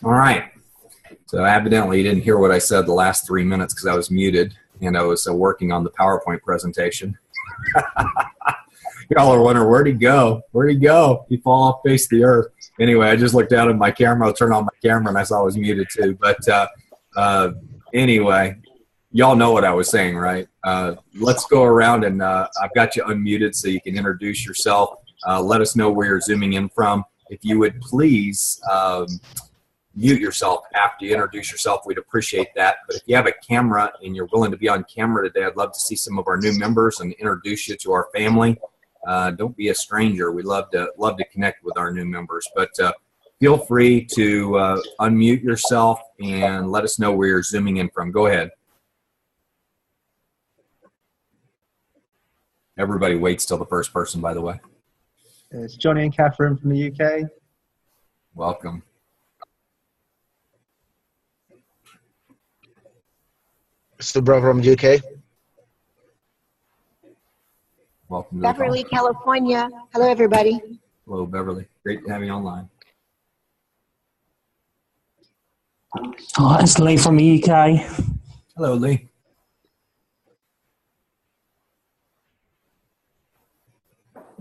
All right. So evidently you didn't hear what I said the last 3 minutes because I was muted and I was working on the PowerPoint presentation. Y'all are wondering, where'd he go? Where'd he go? He fall off face the earth. Anyway, I just looked down at my camera, I'll turn on my camera, and I saw I was muted too. But anyway, y'all know what I was saying, right? Let's go around and I've got you unmuted so you can introduce yourself. Let us know where you're zooming in from. If you would please mute yourself after you introduce yourself, we'd appreciate that. But if you have a camera and you're willing to be on camera today, I'd love to see some of our new members and introduce you to our family. Don't be a stranger. We love to connect with our new members. But feel free to unmute yourself and let us know where you're zooming in from. Go ahead. Everybody waits till the first person, by the way. It's Johnny and Catherine from the UK. Welcome. It's the brother from the UK. Welcome to Beverly, California. Hello, everybody. Hello, Beverly. Great to have you online. Oh, it's Lee from the UK. Hello, Lee.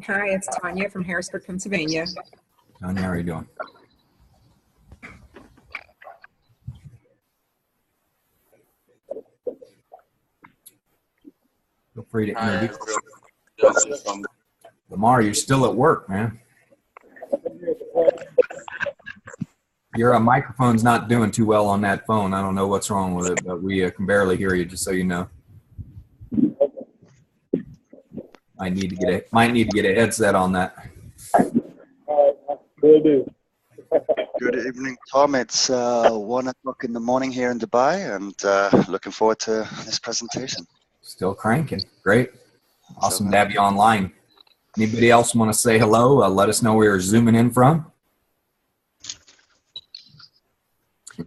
Hi, it's Tanya from Harrisburg, Pennsylvania. Tanya, how are you doing? Feel free to introduce yourself. Lamar, you're still at work, man. Your microphone's not doing too well on that phone. I don't know what's wrong with it, but we can barely hear you, just so you know. Might need to get a headset on that. Will do. Good evening, Tom. It's 1 o'clock in the morning here in Dubai, and looking forward to this presentation. Still cranking. Great. Awesome to have you online. Anybody else want to say hello? Let us know where you're zooming in from.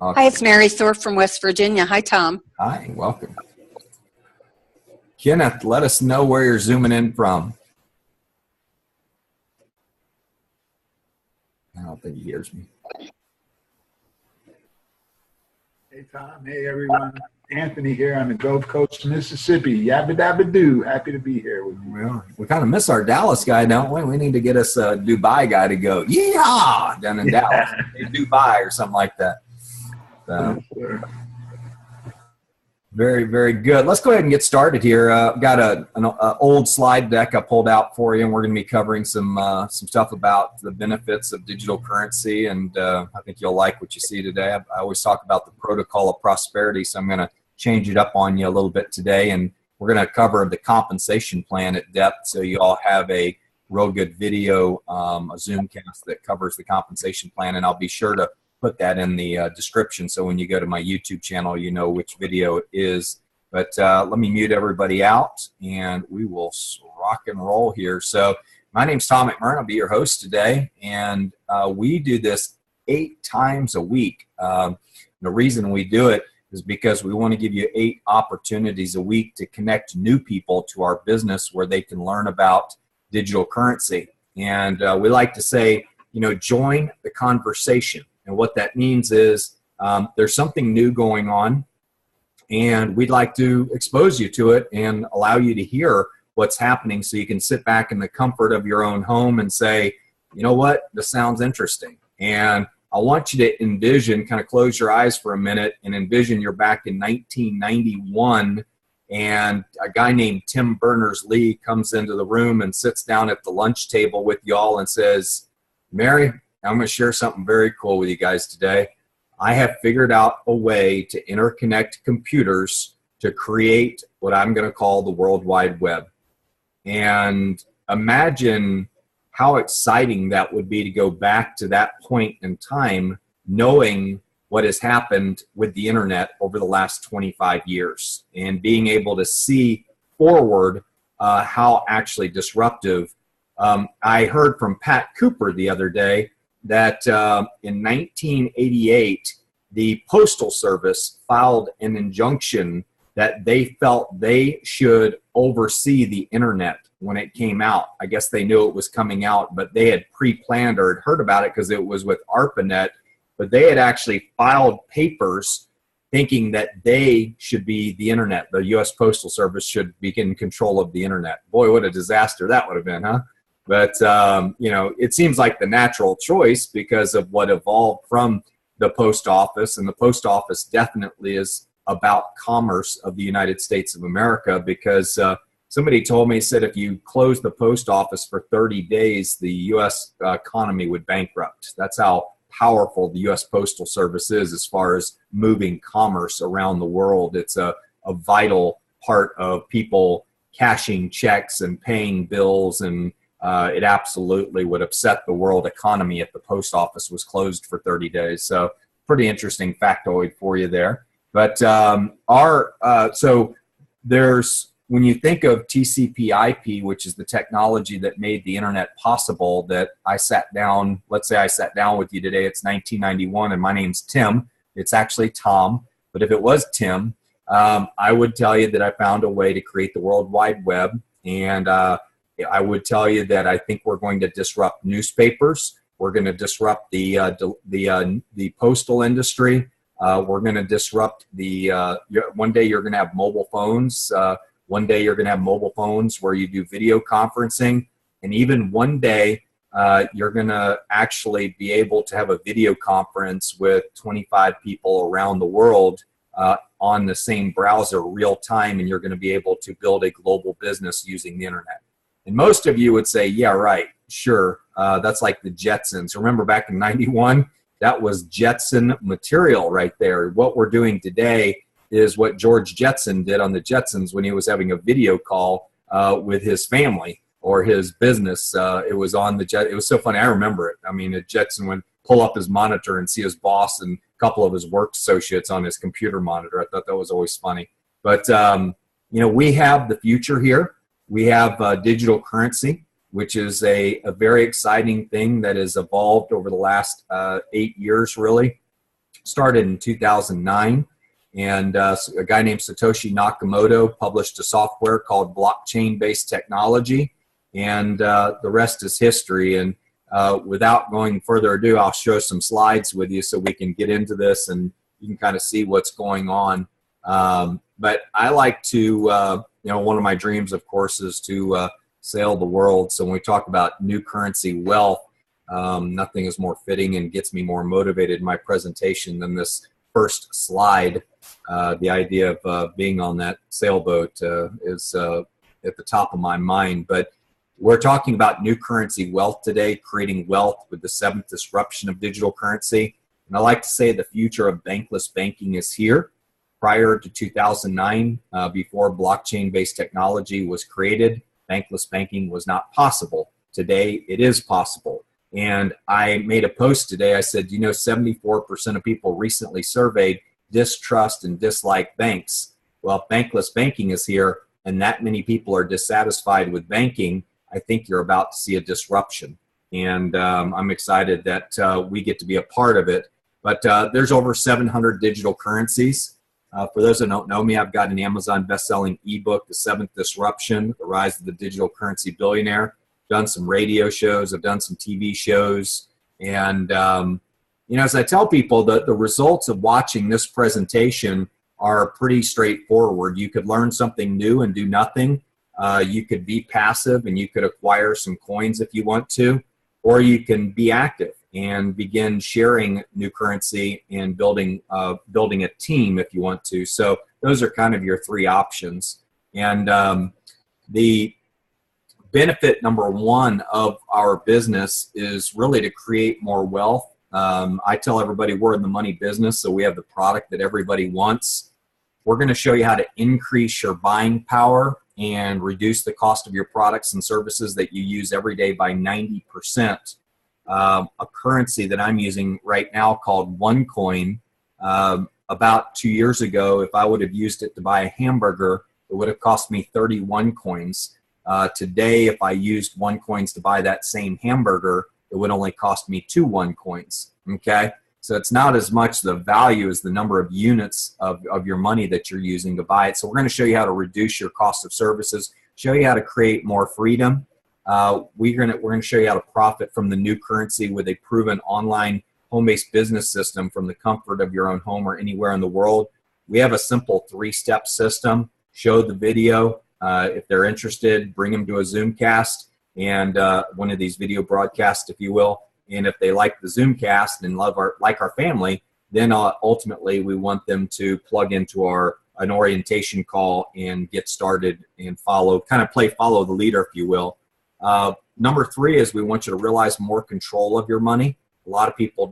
Hi, it's Mary Thorpe from West Virginia. Hi, Tom. Hi, welcome. Kenneth, let us know where you're zooming in from. I don't think he hears me. Hey, Tom. Hey, everyone. Anthony here on the Gulf Coast, Mississippi. Yabba dabba doo. Happy to be here with you. Well, we kind of miss our Dallas guy, don't we? We need to get us a Dubai guy to go, yeah, down in Dallas. Dubai or something like that. So, very, very good. Let's go ahead and get started here. I've got an old slide deck I pulled out for you, and we're going to be covering some stuff about the benefits of digital currency, and I think you'll like what you see today. I always talk about the protocol of prosperity, so I'm going to change it up on you a little bit today, and we're going to cover the compensation plan at depth, so you all have a real good video, a Zoomcast that covers the compensation plan, and I'll be sure to put that in the description so when you go to my YouTube channel, you know which video it is. But let me mute everybody out, and we will rock and roll here. So my name's Tom McMurrain. I'll be your host today, and we do this 8 times a week. The reason we do it is because we want to give you 8 opportunities a week to connect new people to our business where they can learn about digital currency. And we like to say, you know, join the conversation. And what that means is there's something new going on, and we'd like to expose you to it and allow you to hear what's happening so you can sit back in the comfort of your own home and say, you know what, this sounds interesting. And I want you to envision, kind of close your eyes for a minute and envision you're back in 1991 and a guy named Tim Berners-Lee comes into the room and sits down at the lunch table with y'all and says, Mary, I'm going to share something very cool with you guys today. I have figured out a way to interconnect computers to create what I'm going to call the World Wide Web. And imagine how exciting that would be to go back to that point in time, knowing what has happened with the internet over the last 25 years and being able to see forward how actually disruptive. I heard from Pat Cooper the other day that in 1988, the Postal Service filed an injunction that they felt they should oversee the internet when it came out. I guess they knew it was coming out, but they had pre-planned or had heard about it because it was with ARPANET, but they had actually filed papers thinking that they should be the internet. The U.S. Postal Service should be in control of the internet. Boy, what a disaster that would have been, huh? But, you know, it seems like the natural choice because of what evolved from the post office. And the post office definitely is about commerce of the United States of America, because somebody told me, said if you close the post office for 30 days, the U.S. economy would bankrupt. That's how powerful the U.S. Postal Service is as far as moving commerce around the world. It's a vital part of people cashing checks and paying bills, and it absolutely would upset the world economy if the post office was closed for 30 days. So pretty interesting factoid for you there. But so there's, when you think of TCP/IP, which is the technology that made the internet possible, that I sat down, let's say I sat down with you today, it's 1991 and my name's Tim. It's actually Tom, but if it was Tim, I would tell you that I found a way to create the World Wide Web. And I would tell you that I think we're going to disrupt newspapers. We're going to disrupt the postal industry. We're going to disrupt one day you're going to have mobile phones. One day you're going to have mobile phones where you do video conferencing. And even one day you're going to actually be able to have a video conference with 25 people around the world on the same browser real time. And you're going to be able to build a global business using the internet. And most of you would say, yeah, right, sure. That's like the Jetsons. Remember back in 91? That was Jetson material right there. What we're doing today is what George Jetson did on the Jetsons when he was having a video call with his family or his business. It was on the jet. It was so funny. I remember it. I mean, Jetson would pull up his monitor and see his boss and a couple of his work associates on his computer monitor. I thought that was always funny. But, you know, we have the future here. We have digital currency, which is a very exciting thing that has evolved over the last 8 years, really. Started in 2009. And a guy named Satoshi Nakamoto published a software called blockchain-based technology, and the rest is history. And without going further ado, I'll show some slides with you so we can get into this and you can kind of see what's going on. But I like to, you know, one of my dreams, of course, is to sail the world. So when we talk about new currency wealth, nothing is more fitting and gets me more motivated in my presentation than this first slide. The idea of being on that sailboat is at the top of my mind. But we're talking about new currency wealth today, creating wealth with the 7th disruption of digital currency. And I like to say the future of bankless banking is here. Prior to 2009, before blockchain-based technology was created, bankless banking was not possible. Today, it is possible. And I made a post today. I said, you know, 74% of people recently surveyed distrust and dislike banks. Well, if bankless banking is here and that many people are dissatisfied with banking, I think you're about to see a disruption. And I'm excited that we get to be a part of it. But there's over 700 digital currencies. For those that don't know me, I've got an Amazon best-selling ebook, The 7th Disruption, The Rise of the Digital Currency Billionaire. Done some radio shows, I've done some TV shows, and you know, as I tell people, the results of watching this presentation are pretty straightforward. You could learn something new and do nothing. You could be passive and you could acquire some coins if you want to, or you can be active and begin sharing new currency and building a team if you want to. So those are kind of your three options. And the benefit number one of our business is really to create more wealth. I tell everybody we're in the money business, so we have the product that everybody wants. We're going to show you how to increase your buying power and reduce the cost of your products and services that you use every day by 90%. A currency that I'm using right now called OneCoin, about 2 years ago, if I would have used it to buy a hamburger, it would have cost me 31 coins. Today, if I used OneCoins to buy that same hamburger, it would only cost me 2 OneCoins. Okay, so it's not as much the value as the number of units of your money that you're using to buy it. So we're going to show you how to reduce your cost of services, show you how to create more freedom. We're going to show you how to profit from the new currency with a proven online home-based business system from the comfort of your own home or anywhere in the world. We have a simple 3-step system. Show the video. If they're interested, bring them to a Zoomcast and one of these video broadcasts, if you will. And if they like the Zoomcast and like our family, then ultimately we want them to plug into an orientation call and get started and follow the leader, if you will. Number 3 is we want you to realize more control of your money. A lot of people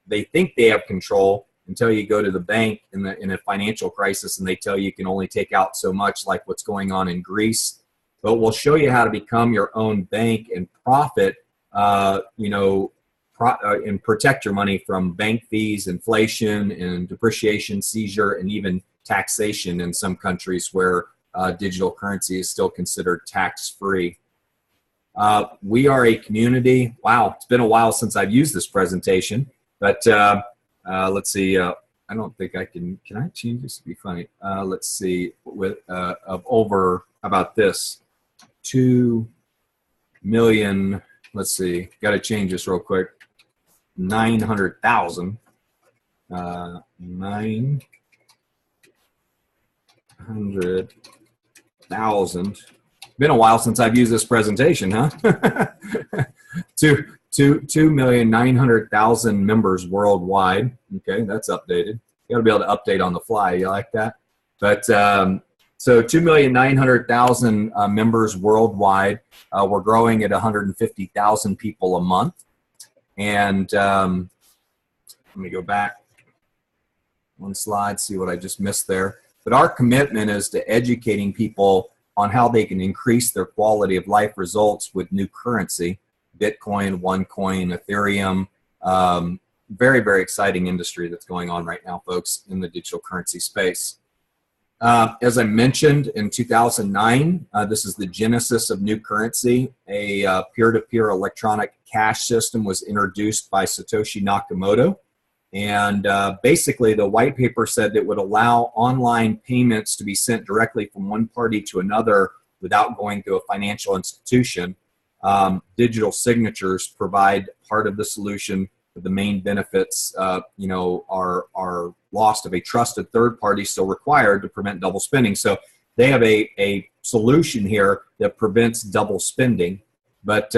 they think they have control until you go to the bank in a financial crisis and they tell you can only take out so much, like what's going on in Greece. But we'll show you how to become your own bank and profit, and protect your money from bank fees, inflation, and depreciation, seizure, and even taxation in some countries where digital currency is still considered tax-free. We are a community. Wow, it's been a while since I've used this presentation, but let's see. I don't think I can I change this to be funny? Let's see, of over, how about this? 2 million, let's see, got to change this real quick. 900,000. 900,000. Been a while since I've used this presentation, huh? 2,900,000 members worldwide. Okay, that's updated. You got to be able to update on the fly. You like that? But so 2,900,000 members worldwide. We're growing at 150,000 people a month. And let me go back one slide, see what I just missed there. But our commitment is to educating people on how they can increase their quality of life results with new currency, Bitcoin, OneCoin, Ethereum. Very, very exciting industry that's going on right now, folks, in the digital currency space. As I mentioned, in 2009, this is the genesis of new currency. A peer-to-peer electronic cash system was introduced by Satoshi Nakamoto. And basically, the white paper said it would allow online payments to be sent directly from one party to another without going to a financial institution. Digital signatures provide part of the solution, but the main benefits, are lost of a trusted third party still required to prevent double spending. So they have a solution here that prevents double spending. But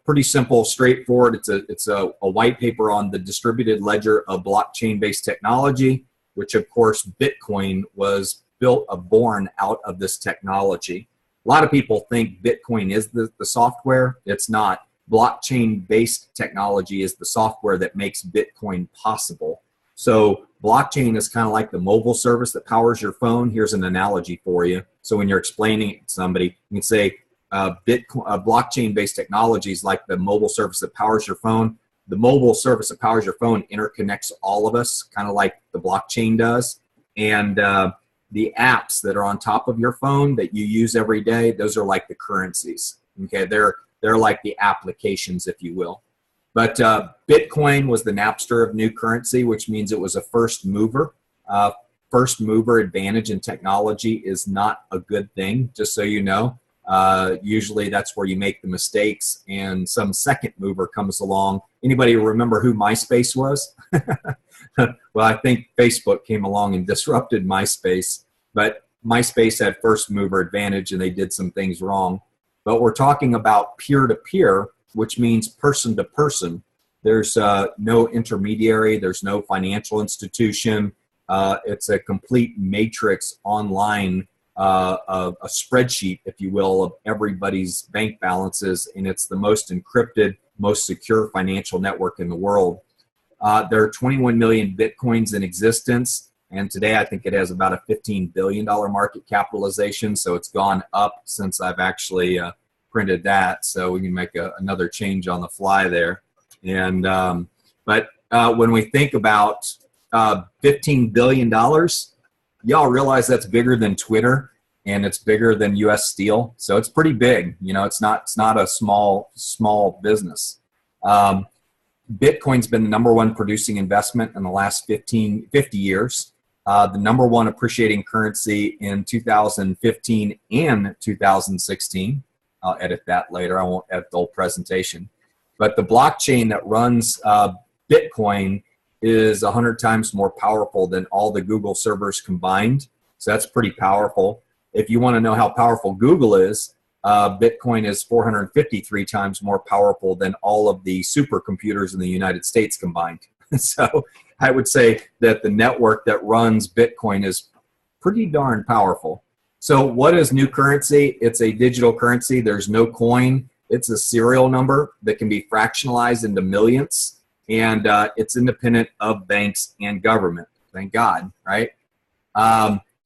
pretty simple, straightforward. It's a white paper on the distributed ledger of blockchain-based technology, which of course Bitcoin was born out of this technology. A lot of people think Bitcoin is the software. It's not. Blockchain-based technology is the software that makes Bitcoin possible. So blockchain is kind of like the mobile service that powers your phone. Here's an analogy for you. So when you're explaining it to somebody, you can say, blockchain-based technologies like the mobile service that powers your phone. The mobile service that powers your phone interconnects all of us, kind of like the blockchain does. And the apps that are on top of your phone that you use every day, those are like the currencies. Okay, they're like the applications, if you will. But Bitcoin was the Napster of new currency, which means it was a first mover. First mover advantage in technology is not a good thing, just so you know. Usually that's where you make the mistakes and some second mover comes along. Anybody remember who MySpace was? Well, I think Facebook came along and disrupted MySpace, but MySpace had first mover advantage and they did some things wrong. But we're talking about peer-to-peer, which means person to person. There's no intermediary. There's no financial institution. It's a complete matrix online, a spreadsheet, if you will, of everybody's bank balances, and it's the most encrypted, most secure financial network in the world. There are 21 million Bitcoins in existence, and today I think it has about a $15 billion market capitalization, so it's gone up since I've actually printed that, so we can make another change on the fly there. And but when we think about $15 billion, y'all realize that's bigger than Twitter and it's bigger than US Steel. So it's pretty big. You know, it's not a small business. Bitcoin's been the #1 producing investment in the last 50 years. The #1 appreciating currency in 2015 and 2016. I'll edit that later. I won't edit the whole presentation. But the blockchain that runs Bitcoin is 100 times more powerful than all the Google servers combined. So that's pretty powerful. If you want to know how powerful Google is, Bitcoin is 453 times more powerful than all of the supercomputers in the United States combined. So I would say that the network that runs Bitcoin is pretty darn powerful. So what is new currency? It's a digital currency. There's no coin. It's a serial number that can be fractionalized into millions, and it's independent of banks and government. Thank God, right?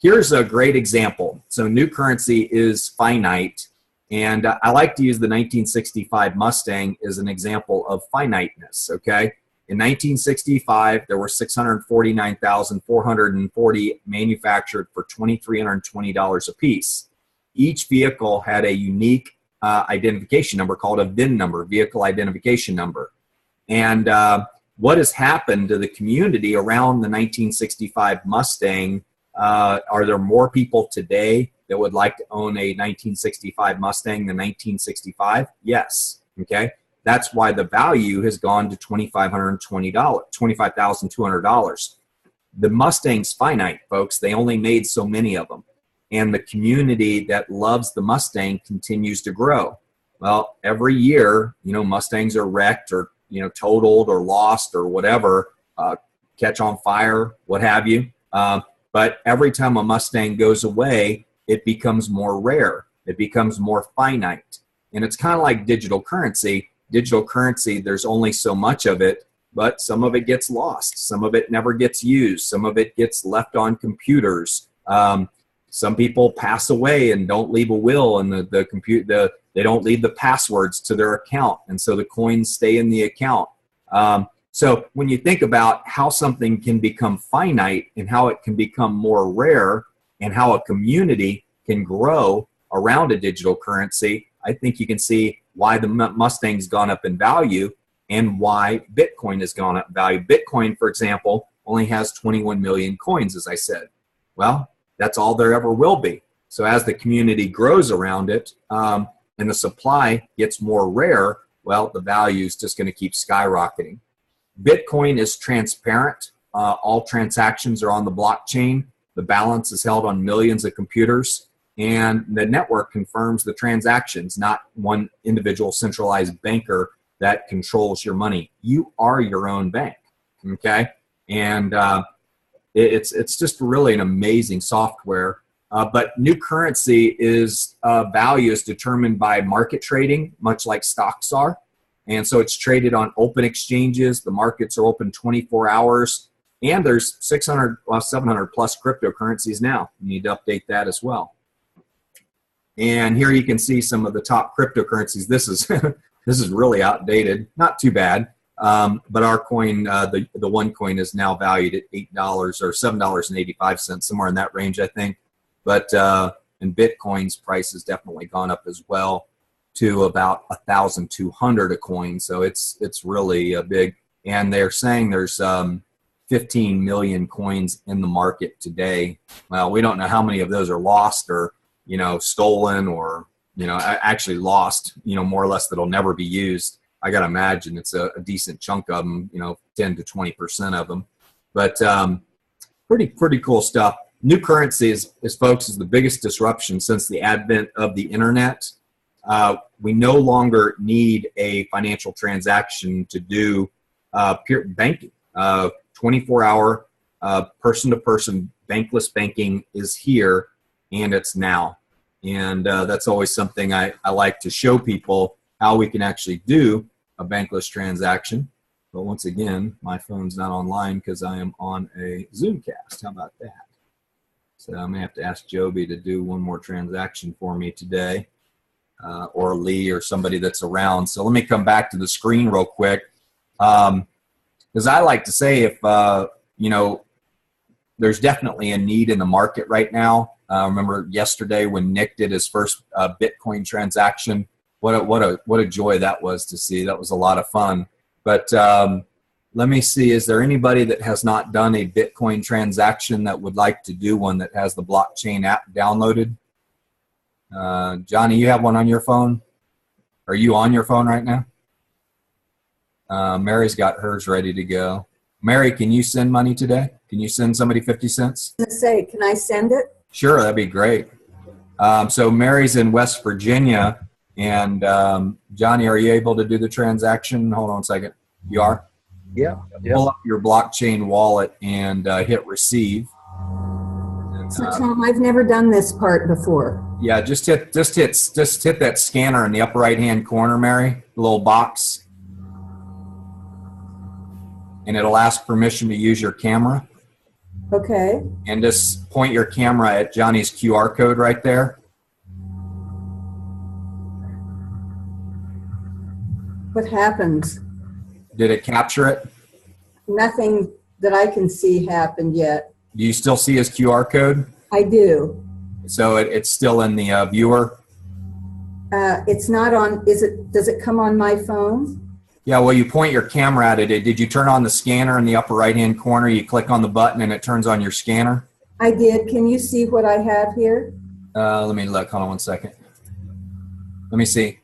Here's a great example. So new currency is finite, and I like to use the 1965 Mustang as an example of finiteness, okay? In 1965, there were 649,440 manufactured for $2,320 a piece. Each vehicle had a unique identification number called a VIN number, vehicle identification number. And what has happened to the community around the 1965 Mustang? Are there more people today that would like to own a 1965 Mustang than 1965? Yes. Okay. That's why the value has gone to $25,200. The Mustang's finite, folks. They only made so many of them. And the community that loves the Mustang continues to grow. Well, every year, Mustangs are wrecked or, totaled or lost or whatever, catch on fire, what have you. But every time a Mustang goes away, it becomes more rare. It becomes more finite. And it's kind of like digital currency. Digital currency, there's only so much of it, but some of it gets lost. Some of it never gets used. Some of it gets left on computers. Some people pass away and don't leave a will, and they don't leave the passwords to their account, and so the coins stay in the account. So when you think about how something can become finite and how it can become more rare and how a community can grow around a digital currency, I think you can see why the Mustang's gone up in value and why Bitcoin has gone up in value. Bitcoin, for example, only has 21 million coins, as I said. Well, that's all there ever will be. So as the community grows around it and the supply gets more rare, well, the value is just going to keep skyrocketing. Bitcoin is transparent. All transactions are on the blockchain. The balance is held on millions of computers, and the network confirms the transactions, not one individual centralized banker that controls your money. You are your own bank, okay? And it's just really an amazing software. But new currency is value is determined by market trading, much like stocks are. And so it's traded on open exchanges. The markets are open 24 hours. And there's 700 plus cryptocurrencies now. You need to update that as well. And here you can see some of the top cryptocurrencies. This is this is really outdated. Not too bad. But our coin, the OneCoin, is now valued at $8 or $7.85, somewhere in that range, I think. But and Bitcoin's price has definitely gone up as well to about 1,200 a coin. So it's really big. And they're saying there's 15 million coins in the market today. Well, we don't know how many of those are lost or stolen or actually lost. More or less that'll never be used. I got to imagine it's a decent chunk of them. 10 to 20% of them. But pretty cool stuff. New currency is the biggest disruption since the advent of the internet. We no longer need a financial transaction to do pure banking. 24-hour person-to-person bankless banking is here, and it's now. And that's always something I like to show people, how we can actually do a bankless transaction. But once again, my phone's not online because I am on a Zoomcast. How about that? So I may have to ask Joby to do one more transaction for me today, or Lee or somebody that's around. So let me come back to the screen real quick. Because I like to say if, there's definitely a need in the market right now. Remember yesterday when Nick did his first Bitcoin transaction, what a joy that was to see. That was a lot of fun. But let me see, is there anybody that has not done a Bitcoin transaction that would like to do one that has the blockchain app downloaded? Johnny, you have one on your phone? Are you on your phone right now? Mary's got hers ready to go. Mary, can you send money today? Can you send somebody 50 cents? I was gonna say, can I send it? Sure, that'd be great. So Mary's in West Virginia, and Johnny, are you able to do the transaction? Hold on a second. You are? Yeah. Pull up your blockchain wallet and hit receive. And, So Tom, I've never done this part before. yeah, just hit that scanner in the upper right hand corner, Mary, the little box, and it'll ask permission to use your camera. Okay. And just point your camera at Johnny's QR code right there. What happens? Did it capture it? Nothing that I can see happened yet. Do you still see his QR code? I do. So it's still in the viewer? It's not on, does it come on my phone? Yeah, well, you point your camera at it. Did you turn on the scanner in the upper right-hand corner? You click on the button and it turns on your scanner? I did. Can you see what I have here? Let me look. Hold on one second. Let me see.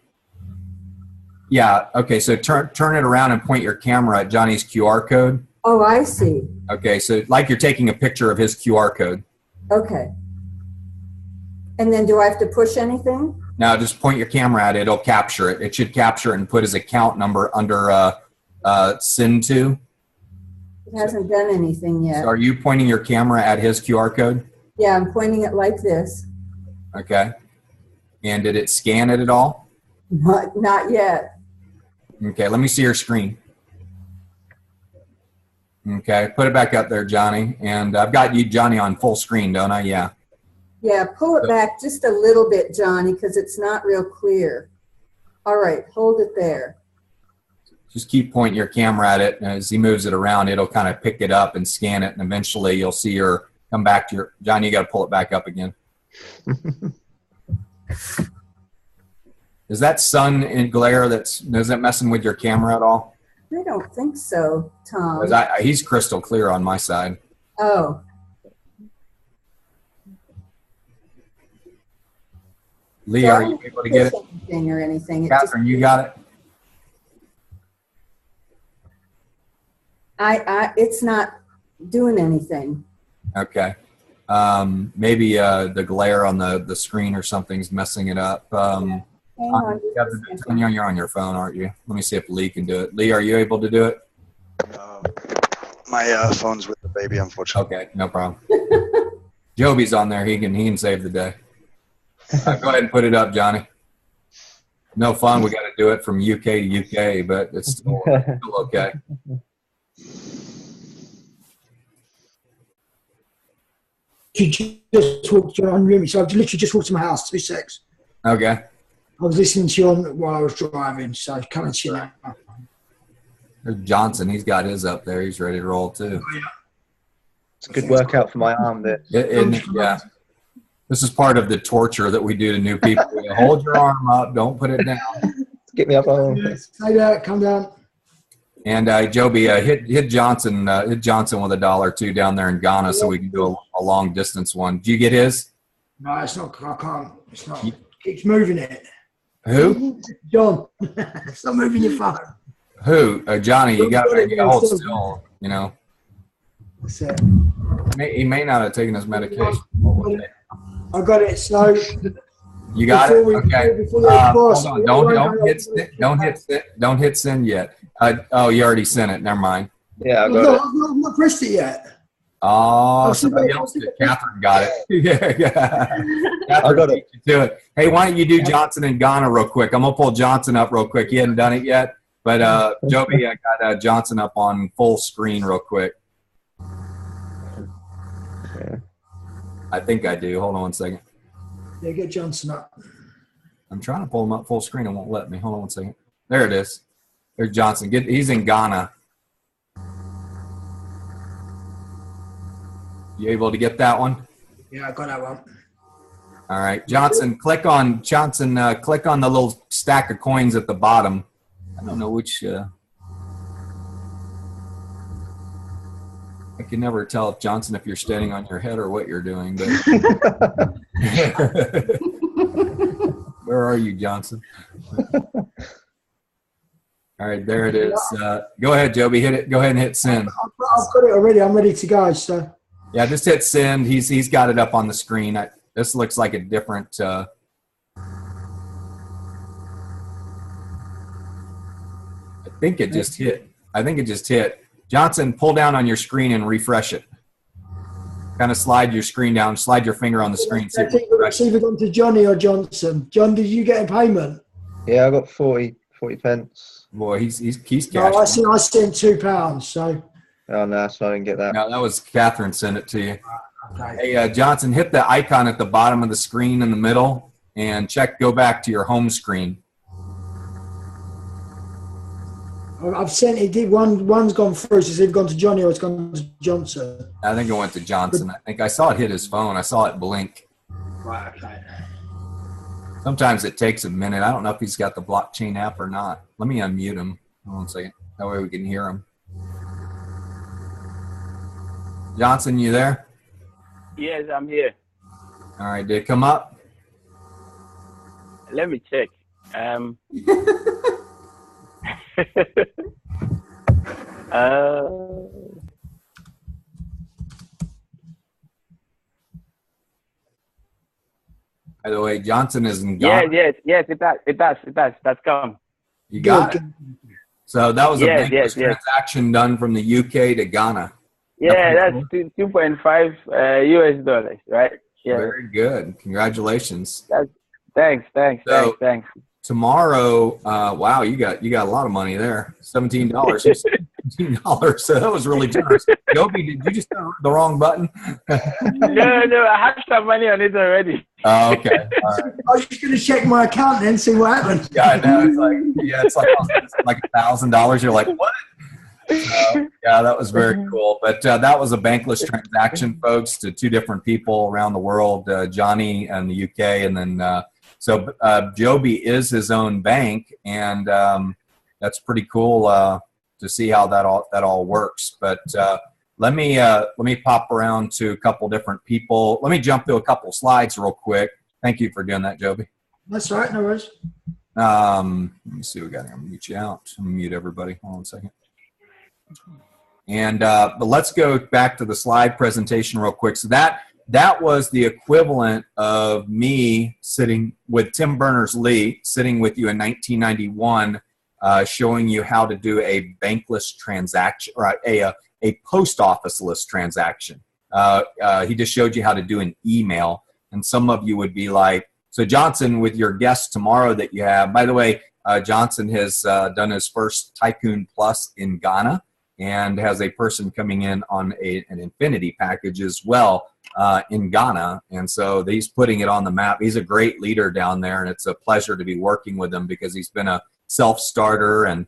Yeah, okay, so turn it around and point your camera at Johnny's QR code. Oh, I see. Okay, so like you're taking a picture of his QR code. Okay. And then do I have to push anything? Now just point your camera at it. It'll capture it. It should capture it and put his account number under send to. It hasn't done anything yet. So are you pointing your camera at his QR code? Yeah, I'm pointing it like this. Okay. And did it scan it at all? Not yet. Okay, let me see your screen. Okay, put it back up there, Johnny. And I've got you, Johnny, on full screen, don't I? Yeah. Yeah, pull it back just a little bit, Johnny, because it's not real clear. All right, hold it there. Just keep pointing your camera at it. And as he moves it around, it'll kind of pick it up and scan it. And eventually you'll see her come back to your, Johnny, you got to pull it back up again. Is that sun and glare is that messing with your camera at all? I don't think so, Tom. He's crystal clear on my side. Oh. Lee, are you able to get it? Anything or anything. Catherine, you got it? It's not doing anything. Okay. Maybe the glare on the screen or something's messing it up. Hang on. Tanya, you're on your phone, aren't you? Let me see if Lee can do it. Lee, are you able to do it? My phone's with the baby, unfortunately. Okay, no problem. Joby's on there. He can save the day. Go ahead and put it up, Johnny. No fun. We got to do it from UK to UK, but it's still okay. You just walked to your room, so I've literally just walked to my house. 2 secs. Okay. I was listening to you while I was driving, so come and see now. There's Johnson. He's got his up there. He's ready to roll too. It's a good workout for my arm there. Yeah. This is part of the torture that we do to new people. We hold your arm up. Don't put it down. Get me up. Say that. Come down. And Joby, hit Johnson. Hit Johnson with $1 or $2 down there in Ghana, so we can do a long distance one. Do you get his? No, it's not. I can't. It's not. Keeps moving it. Who? John. Stop moving your phone. Who? Johnny, you got to hold still, you know. That's it. He may not have taken his medication. I got it. So you got it? Okay. Hold on. Don't hit send yet. Oh, you already sent it. Never mind. Yeah, I got it. I've not pressed it yet. Oh, somebody else did. Catherine got it. Yeah. Catherine got it. Do it. Hey, why don't you do Johnson and Ghana real quick? I'm gonna pull Johnson up real quick. He hadn't done it yet, but Joby, I got Johnson up on full screen real quick. Yeah. I think I do. Hold on one second. Yeah, get Johnson up. I'm trying to pull him up full screen. It won't let me. Hold on one second. There it is. There's Johnson. He's in Ghana. You able to get that one? Yeah, I got that one. All right, Johnson. Click on the little stack of coins at the bottom. I don't know which. I can never tell if Johnson if you're standing on your head or what you're doing. But where are you, Johnson? All right, there it is. Go ahead, Joby. Hit it. Go ahead and hit send. I've got it already. I'm ready to go. So Yeah, just hit send. He's got it up on the screen. This looks like a different. I think it just hit. Johnson, pull down on your screen and refresh it. Kind of slide your screen down. Slide your finger on the screen. See if it's either gone to Johnny or Johnson. John, did you get a payment? Yeah, I got 40 pence. Boy, he's cashed. No, I sent £2. So. Oh no, so I didn't get that. No, that was Catherine sent it to you. Okay. Hey, Johnson, hit the icon at the bottom of the screen in the middle and go back to your home screen. I've sent it. One's gone through. So it's either gone to Johnny or it's gone to Johnson. I think it went to Johnson. I think I saw it hit his phone. I saw it blink. Right. Okay. Sometimes it takes a minute. I don't know if he's got the blockchain app or not. Let me unmute him. Hold on a second. That way we can hear him. Johnson, you there? Yes, I'm here. All right. Did it come up? Let me check. By the way, Johnson is in Ghana. Yes, it does. That's come. You got it. So that was a bankless transaction done from the UK to Ghana. Yeah, that's 2.5 US dollars, right? Yeah. Very good. Congratulations. Thanks. Tomorrow, wow, you got a lot of money there. $17. $17. So that was really generous. Joby, did you just hit the wrong button? No, I have some money on it already. Oh, okay. All right. I was just going to check my account and see what happened. Yeah, I know. It's like $1,000. You're like, what? Yeah, that was very cool. But that was a bankless transaction, folks, to two different people around the world, Johnny in the UK, and then so Joby is his own bank, and that's pretty cool to see how that all works. But let me pop around to a couple different people. Let me jump through a couple slides real quick. Thank you for doing that, Joby. That's all right, no worries. Let me see what we got here. I'm gonna mute you out. I'm gonna mute everybody. Hold on a second. And but let's go back to the slide presentation real quick. So that was the equivalent of me sitting with Tim Berners-Lee, sitting with you in 1991, showing you how to do a bankless transaction, or a post office-less transaction. He just showed you how to do an email. And some of you would be like, so Johnson, with your guest tomorrow that you have, by the way, Johnson has done his first Tycoon Plus in Ghana, and has a person coming in on an Infinity package as well in Ghana. And so he's putting it on the map. He's a great leader down there, and it's a pleasure to be working with him because he's been a self-starter, and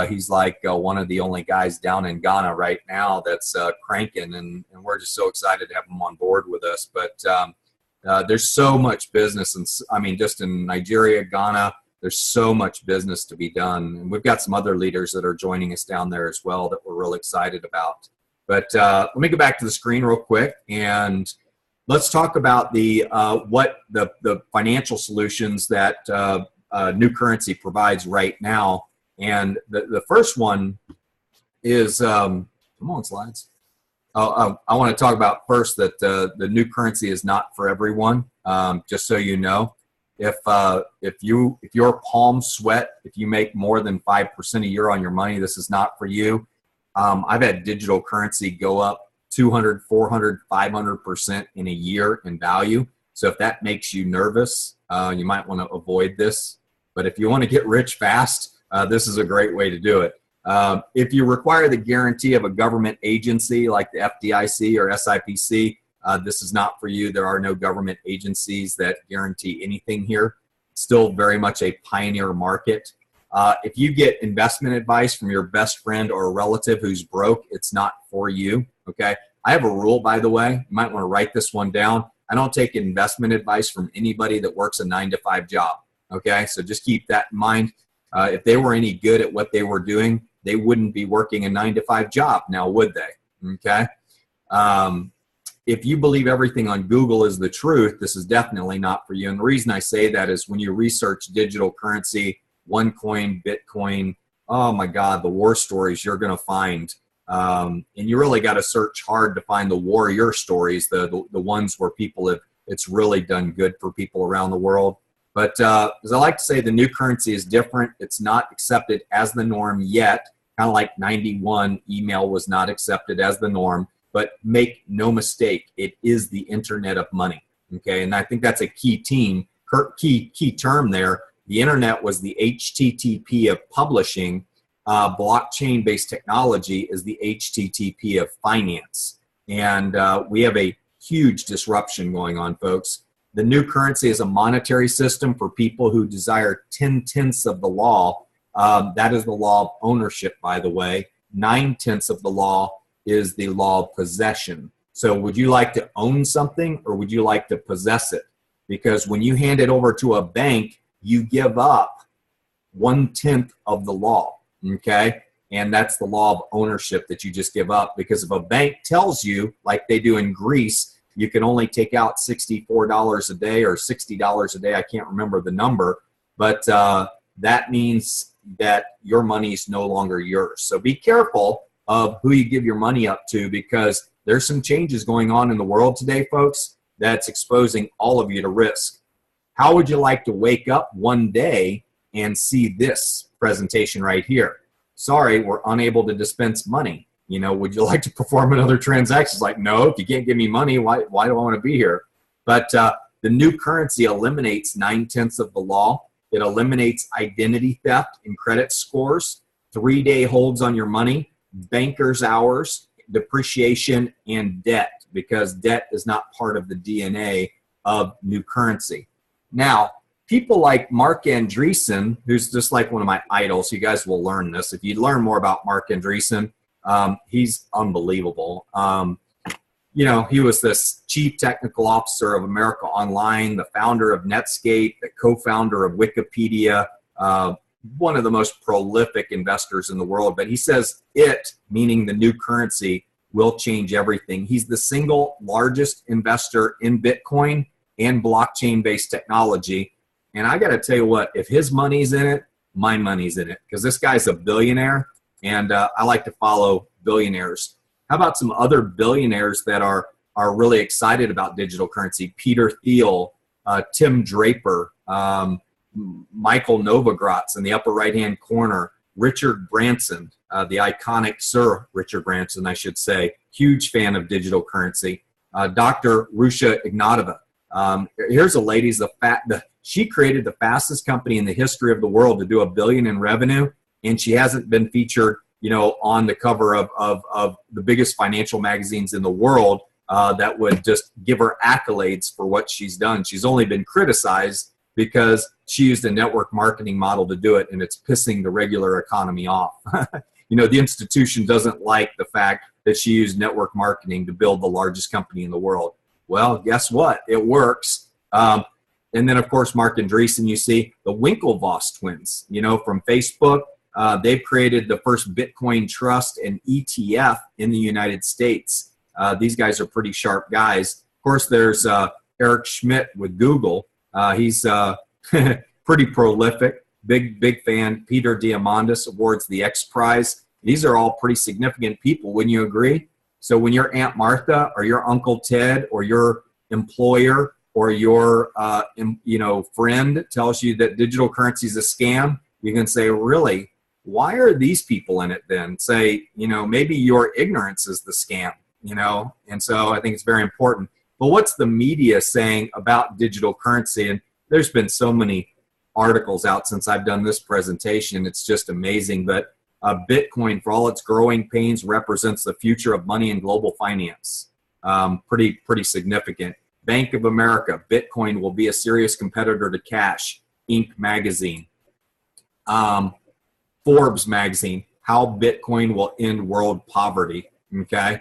he's like one of the only guys down in Ghana right now that's cranking, and we're just so excited to have him on board with us. But there's so much business, and I mean, just in Nigeria, Ghana, there's so much business to be done. And we've got some other leaders that are joining us down there as well that we're really excited about. But let me go back to the screen real quick, and let's talk about what the financial solutions that New Currency provides right now. And the first one is, come on, slides. I want to talk about first that the New Currency is not for everyone, just so you know. If your palms sweat, if you make more than 5% a year on your money, this is not for you. I've had digital currency go up 200, 400, 500% in a year in value. So if that makes you nervous, you might want to avoid this. But if you want to get rich fast, this is a great way to do it. If you require the guarantee of a government agency like the FDIC or SIPC, this is not for you. There are no government agencies that guarantee anything here. Still very much a pioneer market. If you get investment advice from your best friend or a relative who's broke, it's not for you, okay? I have a rule, by the way. You might want to write this one down. I don't take investment advice from anybody that works a 9-to-5 job, okay? So just keep that in mind. If they were any good at what they were doing, they wouldn't be working a 9-to-5 job now, would they? Okay? If you believe everything on Google is the truth, this is definitely not for you. And the reason I say that is when you research digital currency, OneCoin, Bitcoin, oh my God, the war stories you're going to find. And you really got to search hard to find the warrior stories, the ones where people have, it's really done good for people around the world. But as I like to say, the new currency is different. It's not accepted as the norm yet. Kind of like 91, email was not accepted as the norm. But make no mistake, it is the internet of money. Okay, and I think that's a key term there. The internet was the HTTP of publishing. Blockchain-based technology is the HTTP of finance. And we have a huge disruption going on, folks. The new currency is a monetary system for people who desire 10/10 of the law. That is the law of ownership, by the way. 9/10 of the law is the law of possession. So would you like to own something or would you like to possess it? Because when you hand it over to a bank, you give up 1/10 of the law, okay? And that's the law of ownership that you just give up. Because if a bank tells you, like they do in Greece, you can only take out $64 a day or $60 a day. I can't remember the number, but that means that your money is no longer yours. So be careful of who you give your money up to, because there's some changes going on in the world today, folks, that's exposing all of you to risk. How would you like to wake up one day and see this presentation right here? Sorry, we're unable to dispense money. You know, would you like to perform another transaction? It's like, no, if you can't give me money, why do I want to be here? But the new currency eliminates 9/10 of the law. It eliminates identity theft and credit scores, 3-day holds on your money, banker's hours, depreciation, and debt, because debt is not part of the DNA of new currency. Now, people like Mark Andreessen, who's just like one of my idols, you guys will learn this. If you learn more about Mark Andreessen, he's unbelievable. You know, he was this chief technical officer of America Online, the founder of Netscape, the co-founder of Wikipedia, one of the most prolific investors in the world. But he says it, meaning the new currency, will change everything. He's the single largest investor in Bitcoin and blockchain-based technology. And I got to tell you what, if his money's in it, my money's in it, because this guy's a billionaire, and I like to follow billionaires. How about some other billionaires that are really excited about digital currency? Peter Thiel, Tim Draper, Michael Novogratz in the upper right-hand corner, Richard Branson, the iconic Sir Richard Branson, I should say, huge fan of digital currency. Dr. Rusha Ignatova. Here's a lady, she created the fastest company in the history of the world to do $1 billion in revenue, and she hasn't been featured, you know, on the cover of the biggest financial magazines in the world that would just give her accolades for what she's done. She's only been criticized because she used a network marketing model to do it, and it's pissing the regular economy off. You know, the institution doesn't like the fact that she used network marketing to build the largest company in the world. Well, guess what? It works. And then, of course, Mark Andreessen, you see, the Winklevoss twins, you know, from Facebook. They've created the first Bitcoin trust and ETF in the United States. These guys are pretty sharp guys. Of course, there's Eric Schmidt with Google. He's pretty prolific, big fan. Peter Diamandis awards the X Prize. These are all pretty significant people, wouldn't you agree? So when your Aunt Martha or your Uncle Ted or your employer or your friend tells you that digital currency is a scam, you can say, really? Why are these people in it then? Say, you know, maybe your ignorance is the scam, you know? And so I think it's very important. But what's the media saying about digital currency? And there's been so many articles out since I've done this presentation. It's just amazing. But Bitcoin, for all its growing pains, represents the future of money and global finance. Pretty significant. Bank of America, Bitcoin will be a serious competitor to cash. Inc. magazine. Forbes magazine, how Bitcoin will end world poverty. Okay.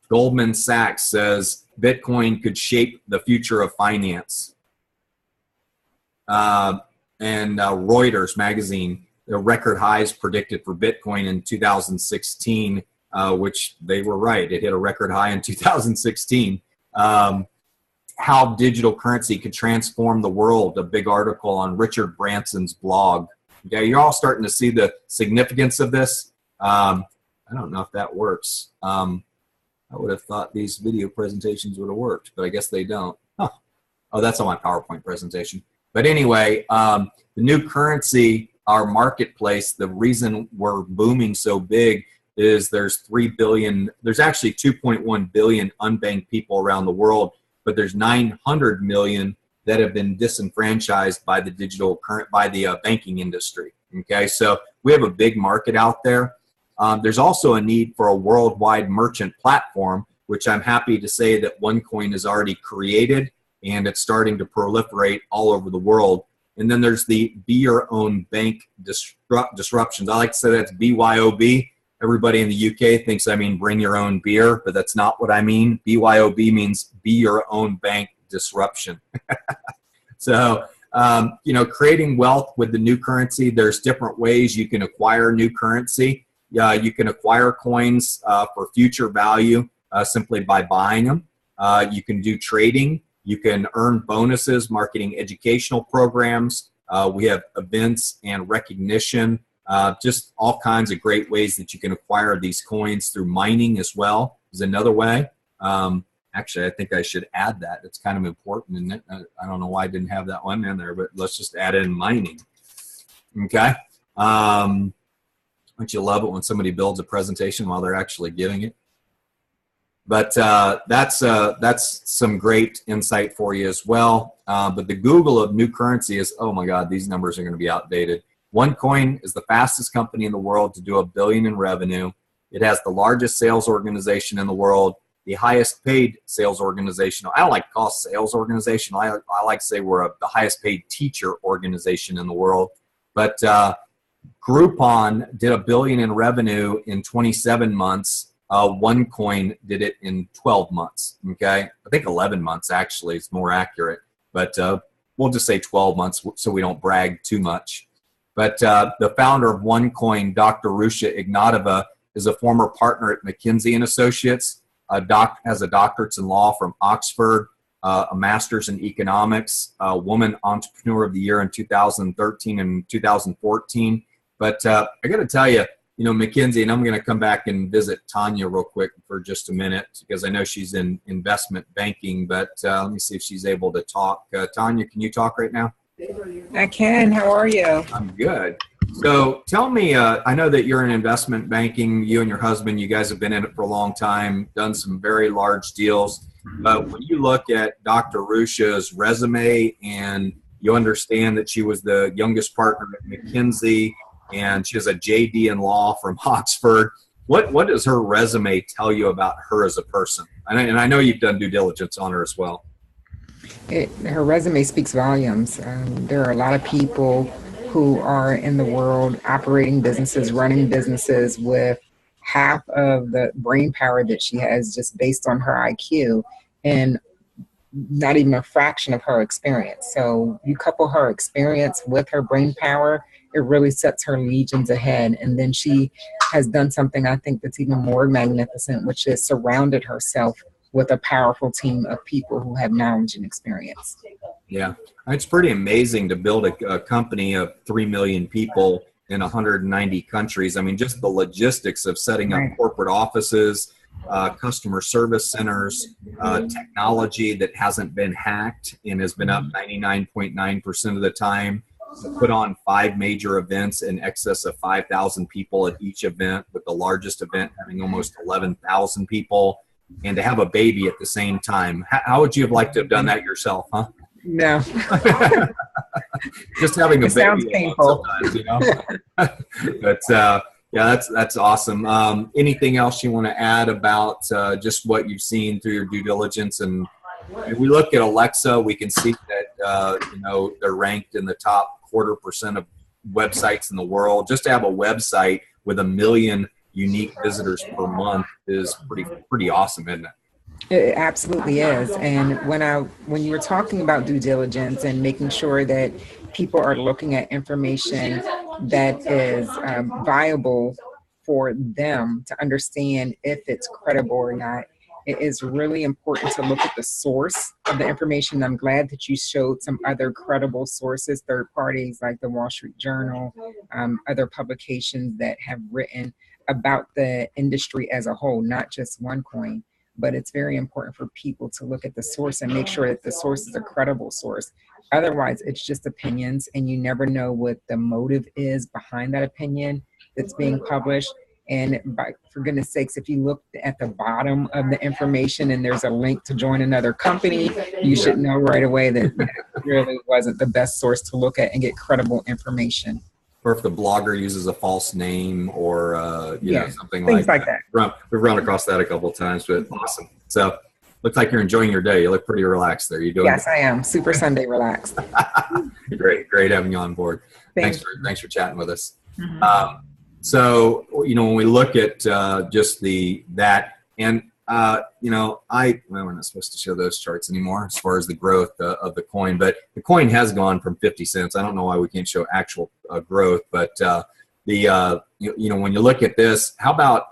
Goldman Sachs says Bitcoin could shape the future of finance. And Reuters magazine, the record highs predicted for Bitcoin in 2016, which they were right. It hit a record high in 2016. How digital currency could transform the world, a big article on Richard Branson's blog. Okay, you're all starting to see the significance of this. I don't know if that works. I would have thought these video presentations would have worked, but I guess they don't. Huh. Oh, that's on my PowerPoint presentation. But anyway, the new currency, our marketplace, the reason we're booming so big is there's 3 billion, there's actually 2.1 billion unbanked people around the world, but there's 900 million that have been disenfranchised by the banking industry. Okay, so we have a big market out there. There's also a need for a worldwide merchant platform, which I'm happy to say that OneCoin has already created, and it's starting to proliferate all over the world. And then there's the Be Your Own Bank disruptions. I like to say that's BYOB. Everybody in the UK thinks I mean bring your own beer, but that's not what I mean. BYOB means Be Your Own Bank disruption. So, creating wealth with the new currency, there's different ways you can acquire new currency. You can acquire coins for future value simply by buying them. You can do trading. You can earn bonuses, marketing educational programs. We have events and recognition, just all kinds of great ways that you can acquire these coins through mining as well is another way. Actually, I think I should add that. It's kind of important, and I don't know why I didn't have that one in there, but let's just add in mining. Okay. Don't you love it when somebody builds a presentation while they're actually giving it? But that's some great insight for you as well. But the Google of new currency is, oh my God, these numbers are going to be outdated. OneCoin is the fastest company in the world to do $1 billion in revenue. It has the largest sales organization in the world, the highest paid sales organization. I don't like to call it sales organization. I like to say we're the highest paid teacher organization in the world. But Groupon did $1 billion in revenue in 27 months. OneCoin did it in 12 months. Okay, I think 11 months actually is more accurate. But we'll just say 12 months so we don't brag too much. But the founder of OneCoin, Dr. Rusha Ignatova, is a former partner at McKinsey & Associates. Has a doctorate in law from Oxford, a master's in economics, a woman entrepreneur of the year in 2013 and 2014. But I got to tell you, McKinsey, and I'm going to come back and visit Tanya real quick for just a minute because I know she's in investment banking, but let me see if she's able to talk. Tanya, can you talk right now? I can. How are you? I'm good. So tell me, I know that you're in investment banking, you and your husband, you guys have been in it for a long time, done some very large deals. But when you look at Dr. Rusha's resume and you understand that she was the youngest partner at McKinsey and she has a JD in law from Oxford, what does her resume tell you about her as a person? And I know you've done due diligence on her as well. Her resume speaks volumes. There are a lot of people who are in the world operating businesses, running businesses with half of the brain power that she has just based on her IQ and not even a fraction of her experience. So you couple her experience with her brain power, it really sets her legions ahead. And then she has done something I think that's even more magnificent, which is surrounded herself with a powerful team of people who have knowledge and experience. Yeah, it's pretty amazing to build a company of 3 million people in 190 countries. I mean, just the logistics of setting up corporate offices, customer service centers, technology that hasn't been hacked and has been up 99.9% of the time. Put on 5 major events in excess of 5,000 people at each event, with the largest event having almost 11,000 people. And to have a baby at the same time. How would you have liked to have done that yourself, huh? No. Just having a baby sounds painful. But yeah, that's awesome. Anything else you want to add about just what you've seen through your due diligence? And if we look at Alexa, we can see that they're ranked in the top 0.25% of websites in the world. Just to have a website with 1 million unique visitors per month is pretty awesome, isn't it? It absolutely is. And when you were talking about due diligence and making sure that people are looking at information that is viable for them to understand if it's credible or not, it is really important to look at the source of the information. I'm glad that you showed some other credible sources, third parties like the Wall Street Journal, other publications that have written about the industry as a whole, not just OneCoin. But it's very important for people to look at the source and make sure that the source is a credible source. Otherwise, it's just opinions, and you never know what the motive is behind that opinion that's being published. And for goodness sakes, if you look at the bottom of the information and there's a link to join another company, you should know right away that that really wasn't the best source to look at and get credible information. Or if the blogger uses a false name or you know, something things like that. We've run across that a couple of times, but awesome. So looks like you're enjoying your day. You look pretty relaxed there. You doing? Yes, I am. Super Sunday relaxed. Great having you on board. Thanks for chatting with us. Mm-hmm. So, you know, when we look at just that, and, you know, we're not supposed to show those charts anymore as far as the growth of the coin, but the coin has gone from 50 cents. I don't know why we can't show actual growth, but you know, when you look at this, how about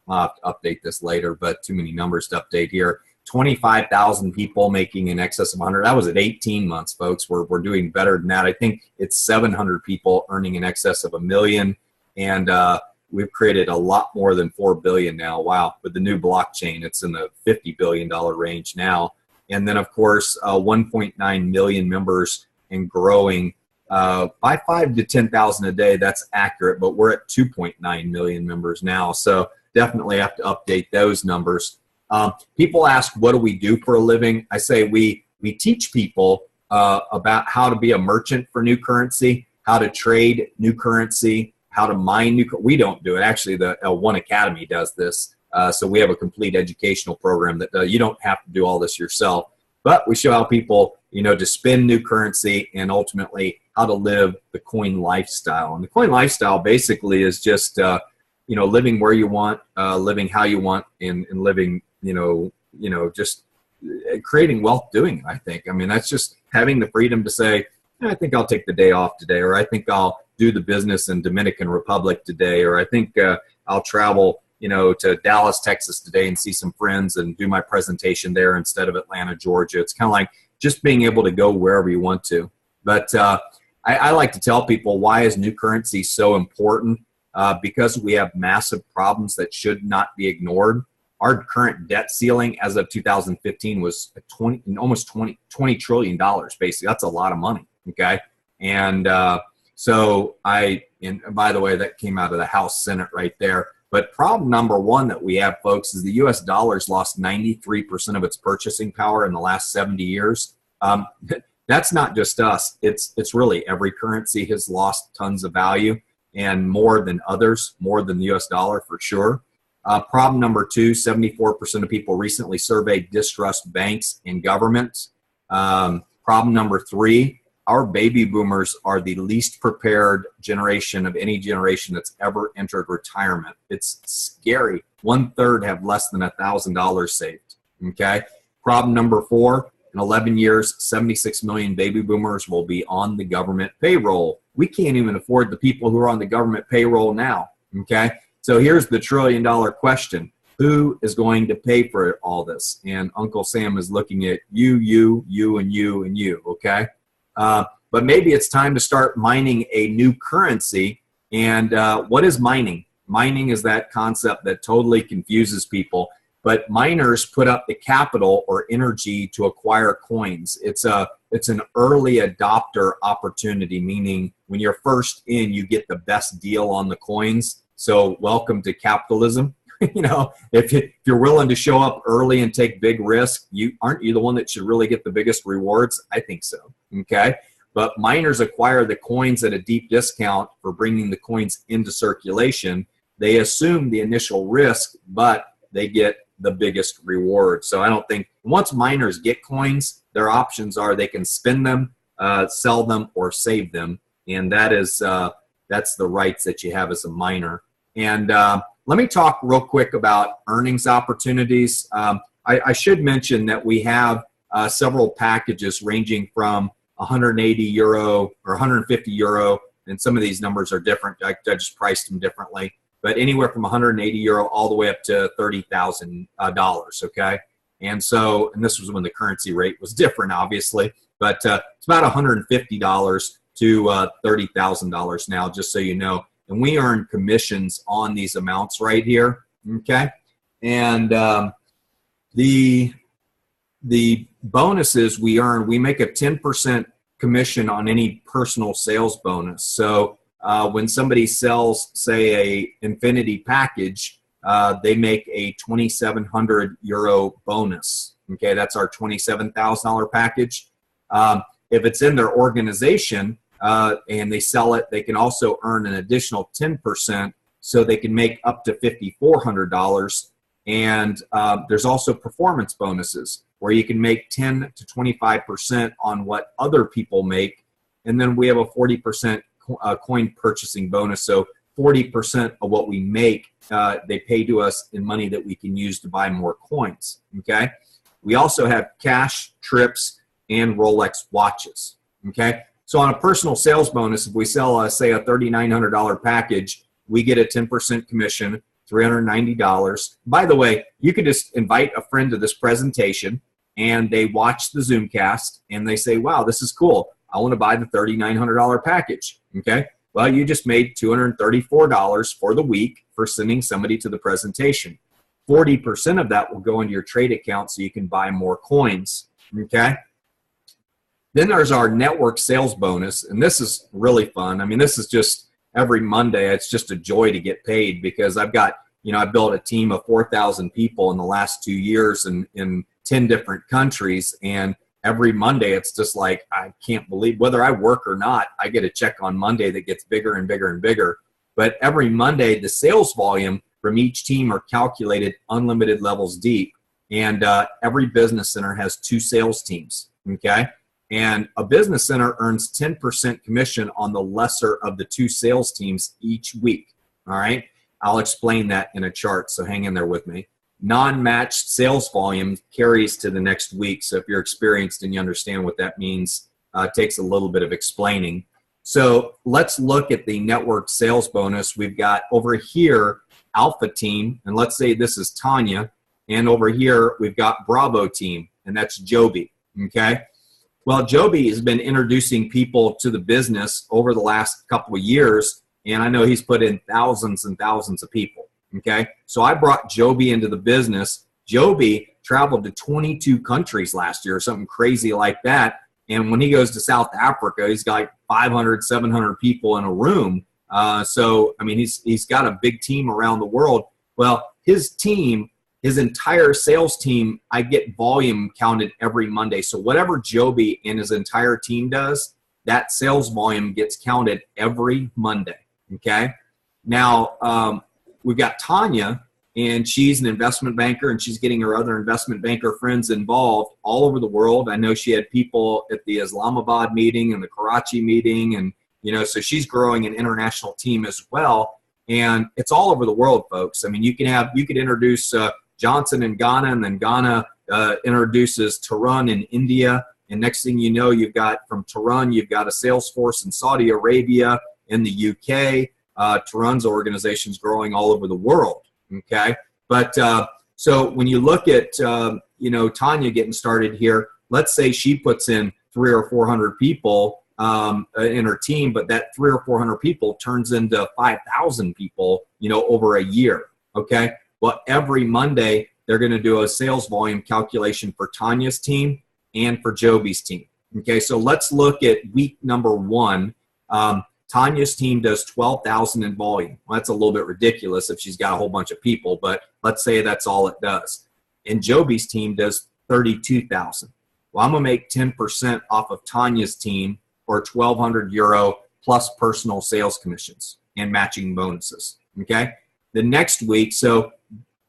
I'll have to update this later, but too many numbers to update here. 25,000 people making in excess of 100. That was at 18 months, folks. We're doing better than that. I think it's 700 people earning in excess of $1 million. And we've created a lot more than 4 billion now. Wow. With the new blockchain, it's in the $50 billion range now. And then, of course, 1.9 million members and growing by 5 to 10,000 a day. That's accurate, but we're at 2.9 million members now. So definitely have to update those numbers. People ask, what do we do for a living? I say we teach people about how to be a merchant for new currency, how to trade new currency, how to mine we don't do it. Actually, the One Academy does this. So we have a complete educational program that you don't have to do all this yourself. But we show how people, you know, to spend new currency and ultimately how to live the coin lifestyle. And the coin lifestyle basically is just, you know, living where you want, living how you want, and living, you know, just creating wealth doing it, I think. I mean, that's just having the freedom to say, I think I'll take the day off today, or I think I'll do the business in Dominican Republic today, or I think I'll travel, you know, to Dallas, Texas today and see some friends and do my presentation there instead of Atlanta, Georgia. It's kind of like just being able to go wherever you want to. But I like to tell people, why is new currency so important? Because we have massive problems that should not be ignored. Our current debt ceiling as of 2015 was almost $20 trillion, basically. That's a lot of money, okay? And and by the way, that came out of the House Senate right there. But problem number one that we have, folks, is the U.S. dollar's lost 93% of its purchasing power in the last 70 years. That's not just us. It's really every currency has lost tons of value, and more than others, more than the U.S. dollar for sure. Problem number two, 74% of people recently surveyed distrust banks and governments. Problem number three, our baby boomers are the least prepared generation of any generation that's ever entered retirement. It's scary. 1/3 have less than $1,000 saved, okay? Problem number four, in 11 years, 76 million baby boomers will be on the government payroll. We can't even afford the people who are on the government payroll now, okay? So here's the $1 trillion question. Who is going to pay for all this? And Uncle Sam is looking at you, and you, okay? But maybe it's time to start mining a new currency. And what is mining? Mining is that concept that totally confuses people. But miners put up the capital or energy to acquire coins. It's an early adopter opportunity, meaning when you're first in, you get the best deal on the coins. So welcome to capitalism. You know, if you're willing to show up early and take big risk, aren't you the one that should really get the biggest rewards? I think so. Okay. But miners acquire the coins at a deep discount for bringing the coins into circulation. They assume the initial risk, but they get the biggest reward. So I don't think once miners get coins, their options are they can spend them, sell them, or save them. And that's the rights that you have as a miner. And let me talk real quick about earnings opportunities. I should mention that we have several packages ranging from 180 euro or 150 euro, and some of these numbers are different. I just priced them differently. but anywhere from 180 euro all the way up to $30,000. Okay. And so, and this was when the currency rate was different, obviously, but it's about $150 to $30,000 now, just so you know. And we earn commissions on these amounts right here. Okay. And the bonuses we earn, we make a 10% commission on any personal sales bonus. So when somebody sells, say, a Infinity package, they make a 2,700 euro bonus. Okay, that's our $27,000 package. If it's in their organization and they sell it, they can also earn an additional 10%, so they can make up to $5,400. And there's also performance bonuses where you can make 10 to 25% on what other people make. And then we have a 40% coin purchasing bonus. So 40% of what we make, they pay to us in money that we can use to buy more coins. Okay. We also have cash, trips, and Rolex watches. Okay. So on a personal sales bonus, if we sell, say, a $3,900 package, we get a 10% commission, $390. By the way, you could just invite a friend to this presentation and they watch the Zoomcast and they say, wow, this is cool. I want to buy the $3,900 package. Okay. Well, you just made $234 for the week for sending somebody to the presentation. 40% of that will go into your trade account so you can buy more coins. Okay. Then there's our network sales bonus, and this is really fun. I mean, this is just every Monday. It's just a joy to get paid because I've got, I built a team of 4,000 people in the last 2 years in 10 different countries, and every Monday it's just like, I can't believe, whether I work or not, I get a check on Monday that gets bigger and bigger and bigger. But every Monday, the sales volume from each team are calculated unlimited levels deep, and every business center has 2 sales teams. Okay. And a business center earns 10% commission on the lesser of the 2 sales teams each week. All right. I'll explain that in a chart, so hang in there with me. Non-matched sales volume carries to the next week. So if you're experienced and you understand what that means, it takes a little bit of explaining. So let's look at the network sales bonus. We've got over here Alpha Team, and let's say this is Tanya. And over here we've got Bravo Team, and that's Joby. Okay. Well, Joby has been introducing people to the business over the last couple of years, and I know he's put in thousands and thousands of people, okay? So I brought Joby into the business. Joby traveled to 22 countries last year, something crazy like that, and when he goes to South Africa, he's got like 500, 700 people in a room. So, I mean, he's got a big team around the world. Well, his team, his entire sales team, I get volume counted every Monday. So whatever Joby and his entire team does, that sales volume gets counted every Monday. Okay. Now, we've got Tanya, and she's an investment banker, and she's getting her other investment banker friends involved all over the world. I know she had people at the Islamabad meeting and the Karachi meeting, and, so she's growing an international team as well. And it's all over the world, folks. I mean, you could introduce Johnson in Ghana, and then Ghana introduces Tehran in India. And next thing you know, you've got from Tehran, you've got a sales force in Saudi Arabia, in the UK. Tehran's organization's growing all over the world. Okay. But so when you look at, Tanya getting started here, let's say she puts in 300 or 400 people in her team, but that 300 or 400 people turns into 5,000 people, over a year. Okay. Well, every Monday, they're going to do a sales volume calculation for Tanya's team and for Joby's team. Okay, so let's look at week number 1. Tanya's team does 12,000 in volume. Well, that's a little bit ridiculous if she's got a whole bunch of people, but let's say that's all it does. And Joby's team does 32,000. Well, I'm going to make 10% off of Tanya's team, or 1,200 euro plus personal sales commissions and matching bonuses. Okay, the next week, so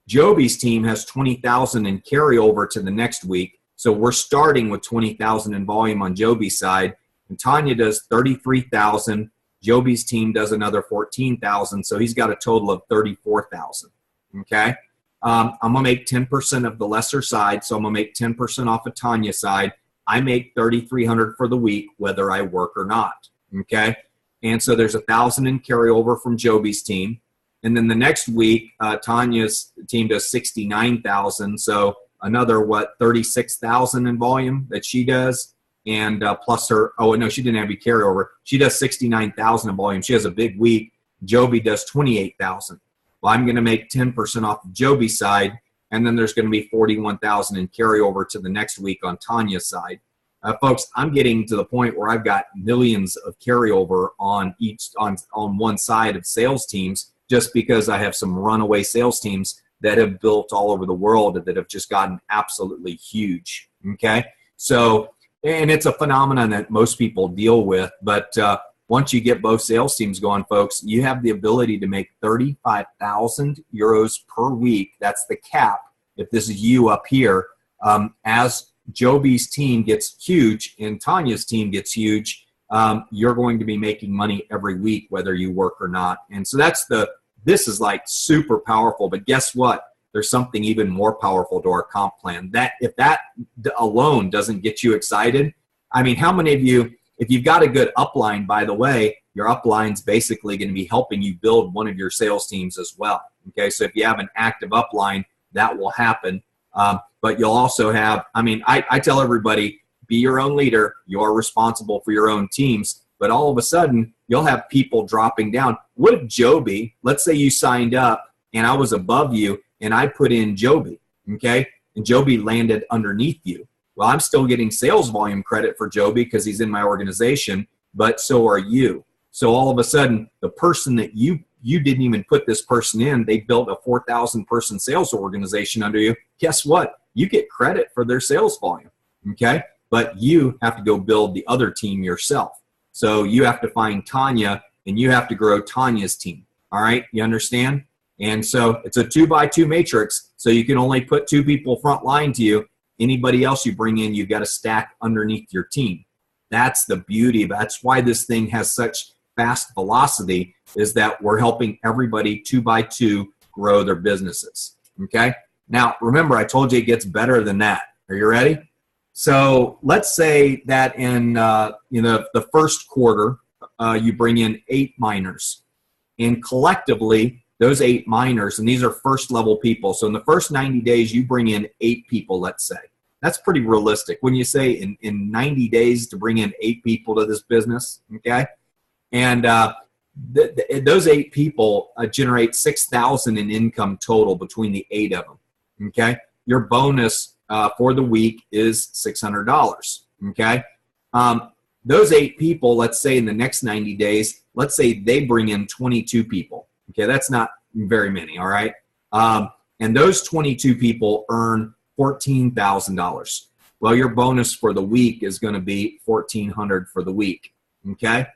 Joby's team has 20,000 in carryover to the next week. So we're starting with 20,000 in volume on Joby's side. And Tanya does 33,000. Joby's team does another 14,000. So he's got a total of 34,000. Okay. I'm going to make 10% of the lesser side. So I'm going to make 10% off of Tanya's side. I make 3,300 for the week, whether I work or not. Okay. And so there's 1,000 in carryover from Joby's team. And then the next week, Tanya's team does 69,000. So another, 36,000 in volume that she does. And plus her, oh, no, she didn't have any carryover. She does 69,000 in volume. She has a big week. Joby does 28,000. Well, I'm going to make 10% off of Joby's side. And then there's going to be 41,000 in carryover to the next week on Tanya's side. Folks, I'm getting to the point where I've got millions of carryover on one side of sales teams, just because I have some runaway sales teams that have built all over the world that have just gotten absolutely huge. Okay. So, and it's a phenomenon that most people deal with, but once you get both sales teams going, folks, you have the ability to make 35,000 euros per week. That's the cap. If this is you up here, as Joby's team gets huge and Tanya's team gets huge, you're going to be making money every week, whether you work or not. And so this is like super powerful, but guess what? There's something even more powerful to our comp plan. That if that alone doesn't get you excited, I mean, how many of you, if you've got a good upline, by the way, your upline's basically going to be helping you build one of your sales teams as well. Okay, so if you have an active upline, that will happen. But you'll also have, I mean, I tell everybody, be your own leader. You are responsible for your own teams. But all of a sudden, you'll have people dropping down. What if Joby, let's say you signed up and I was above you and I put in Joby, okay? And Joby landed underneath you. Well, I'm still getting sales volume credit for Joby because he's in my organization, but so are you. So all of a sudden, the person that you didn't even put this person in, they built a 4,000 person sales organization under you. Guess what? You get credit for their sales volume, okay? But you have to go build the other team yourself. So you have to find Tanya and you have to grow Tanya's team. All right, you understand? And so it's a 2x2 matrix. So you can only put 2 people front line to you. Anybody else you bring in, you've got to stack underneath your team. That's the beauty. That's why this thing has such fast velocity, is that we're helping everybody 2x2 grow their businesses. Okay. Now, remember, I told you it gets better than that. Are you ready? So let's say that in the first quarter, you bring in 8 miners. And collectively, those 8 miners, and these are first level people. So in the first 90 days, you bring in 8 people, let's say. That's pretty realistic. When you say in 90 days to bring in 8 people to this business, okay? And those 8 people generate 6,000 in income total between the 8 of them, okay? Your bonus for the week is $600, okay? Those 8 people, let's say in the next 90 days, let's say they bring in 22 people. Okay, that's not very many, all right? And those 22 people earn $14,000. Well, your bonus for the week is going to be $1,400 for the week, okay?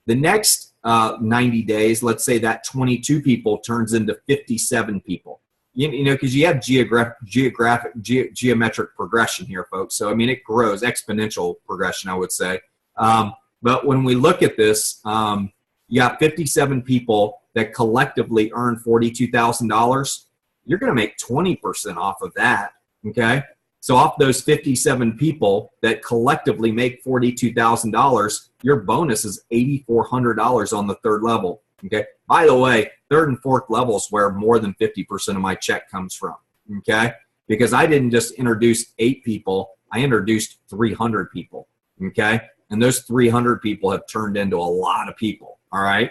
The next 90 days, let's say that 22 people turns into 57 people. You know, because you have geometric progression here, folks. So, I mean, it grows, exponential progression, I would say. But when we look at this, you got 57 people that collectively earn $42,000. You're going to make 20% off of that, okay? So off those 57 people that collectively make $42,000, your bonus is $8,400 on the 3rd level, okay? By the way, 3rd and 4th levels where more than 50% of my check comes from, okay? Because I didn't just introduce 8 people, I introduced 300 people, okay? And those 300 people have turned into a lot of people, all right?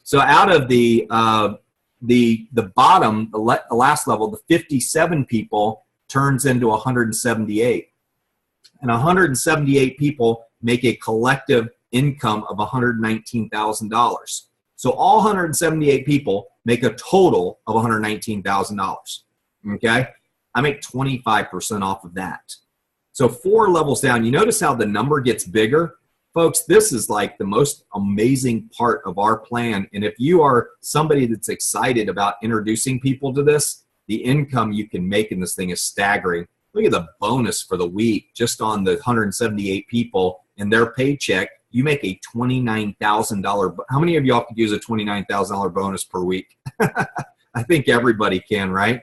So out of the bottom, the last level, the 57 people turns into 178. And 178 people make a collective income of $119,000. So all 178 people make a total of $119,000, okay? I make 25% off of that. So 4 levels down, you notice how the number gets bigger? Folks, this is like the most amazing part of our plan. And if you are somebody that's excited about introducing people to this, the income you can make in this thing is staggering. Look at the bonus for the week just on the 178 people and their paycheck. You make a $29,000. How many of y'all could use a $29,000 bonus per week? I think everybody can, right?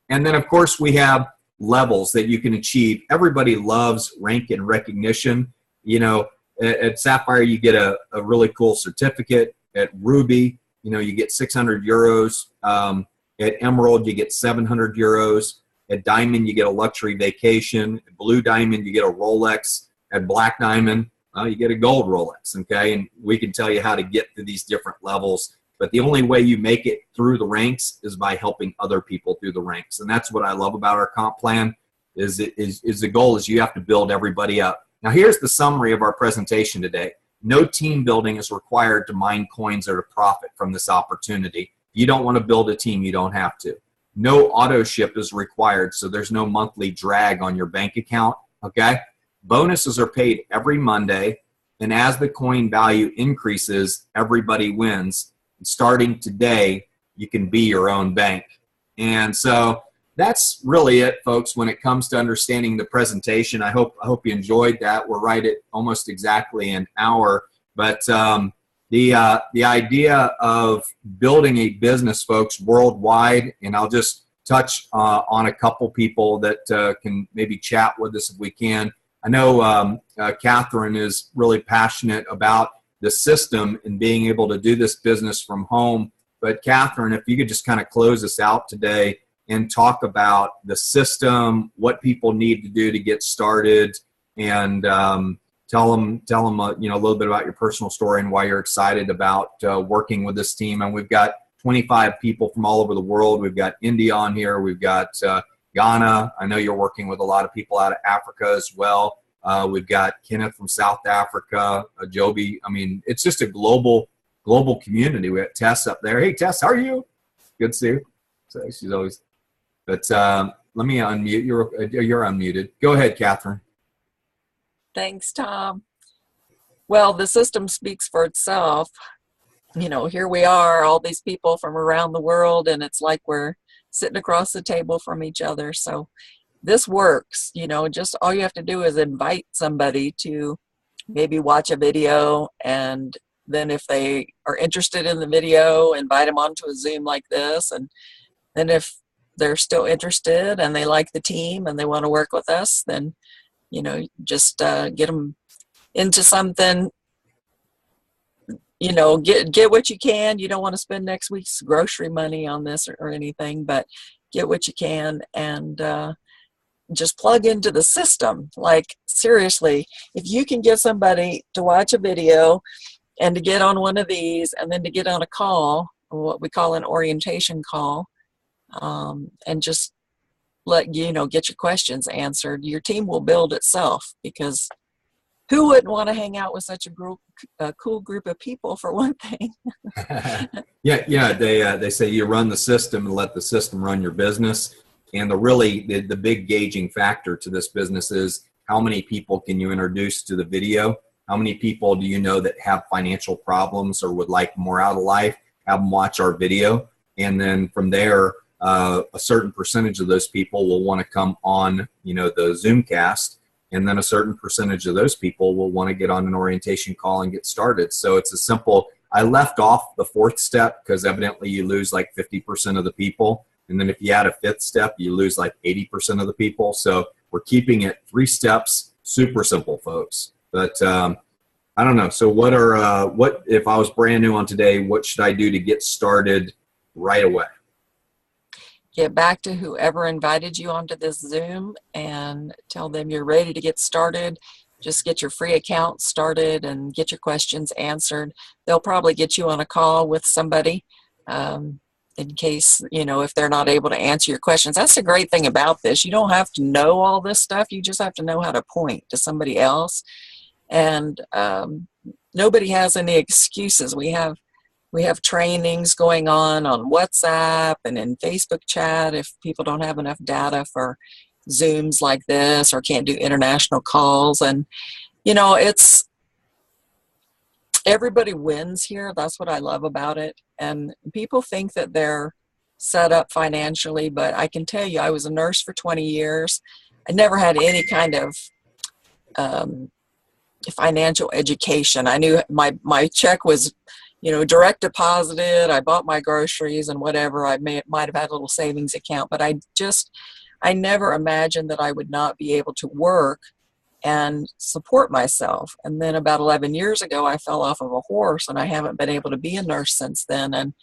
And then, of course, we have levels that you can achieve. Everybody loves rank and recognition. You know, at Sapphire, you get a really cool certificate. At Ruby, you get 600 euros. At Emerald, you get 700 euros. At Diamond, you get a luxury vacation. At Blue Diamond, you get a Rolex. At Black Diamond, you get a gold Rolex, okay? And we can tell you how to get to these different levels. But the only way you make it through the ranks is by helping other people through the ranks. And that's what I love about our comp plan is the goal is you have to build everybody up. Now, here's the summary of our presentation today. No team building is required to mine coins or to profit from this opportunity. If you don't want to build a team, you don't have to. No auto ship is required, so there's no monthly drag on your bank account, okay? Bonuses are paid every Monday, and as the coin value increases, everybody wins. And starting today, you can be your own bank. And so that's really it, folks, when it comes to understanding the presentation. I hope you enjoyed that. We're right at almost exactly an hour. But the idea of building a business, folks, worldwide, and I'll just touch on a couple people that can maybe chat with us if we can. I know Catherine is really passionate about the system and being able to do this business from home. But Catherine, if you could just kind of close us out today and talk about the system, what people need to do to get started, and tell them a little bit about your personal story and why you're excited about working with this team. And we've got 25 people from all over the world. We've got India on here. We've got Ghana. I know you're working with a lot of people out of Africa as well. We've got Kenneth from South Africa, Joby. I mean, it's just a global community. We have Tess up there. Hey, Tess, how are you? Good to see you. So she's always. But let me unmute. You're unmuted. Go ahead, Catherine. Thanks, Tom. Well, the system speaks for itself. Here we are, all these people from around the world, and it's like we're sitting across the table from each other. So this works. Just all you have to do is invite somebody to maybe watch a video, and then if they are interested in the video, invite them onto a Zoom like this. And then if they're still interested and they like the team and they want to work with us, then just get them into something. Get what you can. You don't want to spend next week's grocery money on this or anything, but get what you can and just plug into the system. Like, seriously, if you can get somebody to watch a video and to get on one of these and then to get on a call, what we call an orientation call, and just get your questions answered, your team will build itself, because who wouldn't want to hang out with such a cool group of people, for one thing? Yeah. They say you run the system and let the system run your business. And the big gauging factor to this business is how many people can you introduce to the video? How many people do you know that have financial problems or would like more out of life? Have them watch our video. And then from there, a certain percentage of those people will want to come on, the Zoomcast. And then a certain percentage of those people will want to get on an orientation call and get started. So it's a simple, I left off the fourth step because evidently you lose like 50% of the people. And then if you add a fifth step, you lose like 80% of the people. So we're keeping it 3 steps, super simple, folks. But I don't know. So what if I was brand new on today, what should I do to get started right away? Get back to whoever invited you onto this Zoom and tell them you're ready to get started. Just get your free account started and get your questions answered. They'll probably get you on a call with somebody in case, if they're not able to answer your questions. That's the great thing about this. You don't have to know all this stuff. You just have to know how to point to somebody else. And nobody has any excuses. We have trainings going on WhatsApp and in Facebook chat if people don't have enough data for Zooms like this or can't do international calls. And, it's everybody wins here. That's what I love about it. And people think that they're set up financially, but I can tell you, I was a nurse for 20 years. I never had any kind of financial education. I knew my check was direct deposited. I bought my groceries and whatever. I might have had a little savings account, but I never imagined that I would not be able to work and support myself. And then about 11 years ago, I fell off of a horse, and I haven't been able to be a nurse since then. And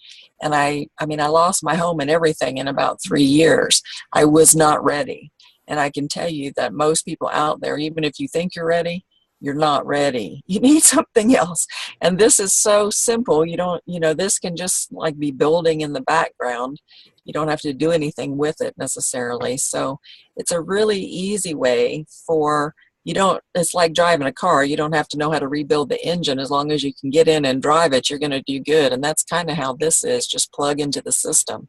I mean, I lost my home and everything in about 3 years. I was not ready. And I can tell you that most people out there, even if you think you're ready, you're not ready. You need something else. And this is so simple. You don't, this can just like be building in the background. You don't have to do anything with it necessarily. So it's a really easy way for, it's like driving a car. You don't have to know how to rebuild the engine. As long as you can get in and drive it, you're going to do good. And that's kind of how this is. Just plug into the system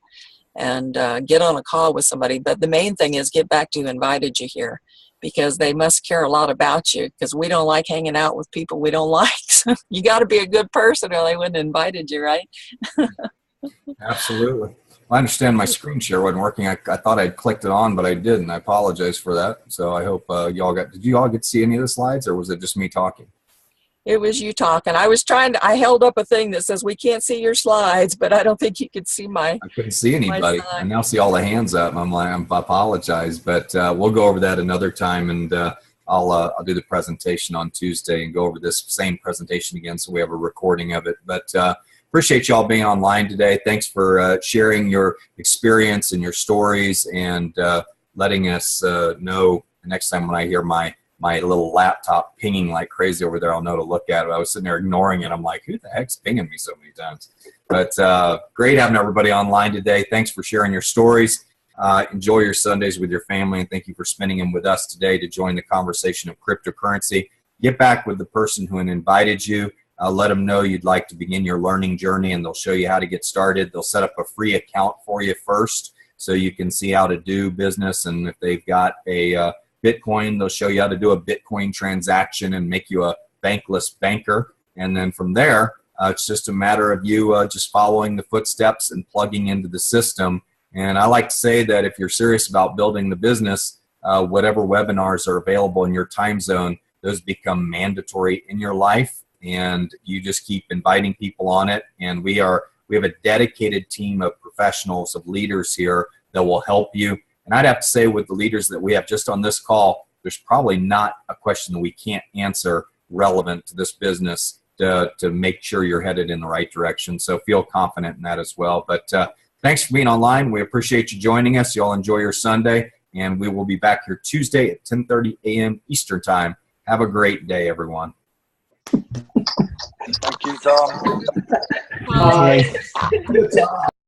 and get on a call with somebody. But the main thing is get back to who invited you here, because they must care a lot about you, because we don't like hanging out with people we don't like. So you got to be a good person or they wouldn't have invited you, right? Absolutely. I understand my screen share wasn't working. I thought I'd clicked it on, but I didn't. I apologize for that. So I hope did you all get to see any of the slides, or was it just me talking? It was you talking. I held up a thing that says we can't see your slides, but I don't think you could see I couldn't see anybody. I now see all the hands up. I'm like, I apologize, but we'll go over that another time, and I'll do the presentation on Tuesday and go over this same presentation again, so we have a recording of it. But appreciate you all being online today. Thanks for sharing your experience and your stories, and letting us know next time when I hear my little laptop pinging like crazy over there, I'll know to look at it. I was sitting there ignoring it. I'm like, who the heck's pinging me so many times? But great having everybody online today. Thanks for sharing your stories. Enjoy your Sundays with your family, and thank you for spending them with us today to join the conversation of cryptocurrency. Get back with the person who invited you. Let them know you'd like to begin your learning journey, and they'll show you how to get started. They'll set up a free account for you first so you can see how to do business, and if they've got a Bitcoin, they'll show you how to do a Bitcoin transaction and make you a bankless banker. And then from there, it's just a matter of you just following the footsteps and plugging into the system. And I like to say that if you're serious about building the business, whatever webinars are available in your time zone, those become mandatory in your life, and you just keep inviting people on it. And we have a dedicated team of professionals, of leaders here that will help you. And I'd have to say, with the leaders that we have just on this call, there's probably not a question that we can't answer relevant to this business to make sure you're headed in the right direction. So feel confident in that as well. But thanks for being online. We appreciate you joining us. You all enjoy your Sunday, and we will be back here Tuesday at 10:30 a.m. Eastern Time. Have a great day, everyone. Thank you, Tom. Bye. Good job.